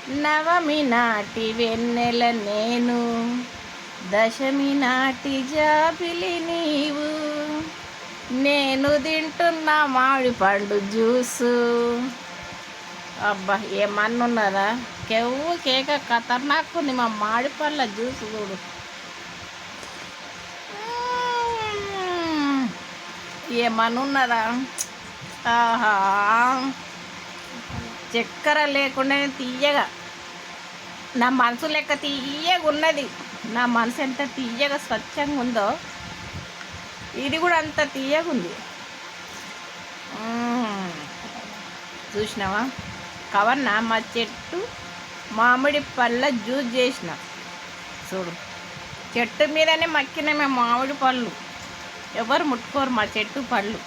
నవమి నాటి వెన్నెల నేను, దశమి నాటి జాబిలి నీవు, నేను తింటున్న మామిడి పండు జ్యూసు. అబ్బా ఏమన్నున్నదా, కెవ్వు కేక ఖతర్నాక్కుంది మా మామిడి పళ్ళ జ్యూస్ చూడు. ఏమనున్నదా, ఆహా చక్కెర లేకుండానే తీయగా, నా మనసు లెక్క తీయగా ఉన్నది. నా మనసు ఎంత తీయగా స్వచ్ఛంగా ఉందో ఇది కూడా అంత తీయగా ఉంది. చూసినావా, కవర్న మా చెట్టు మామిడి పళ్ళ జ్యూస్ చేసిన చూడు. చెట్టు మీదనే మక్కిన మేము మామిడి పళ్ళు, ఎవరు ముట్టుకోరు మా చెట్టు పళ్ళు.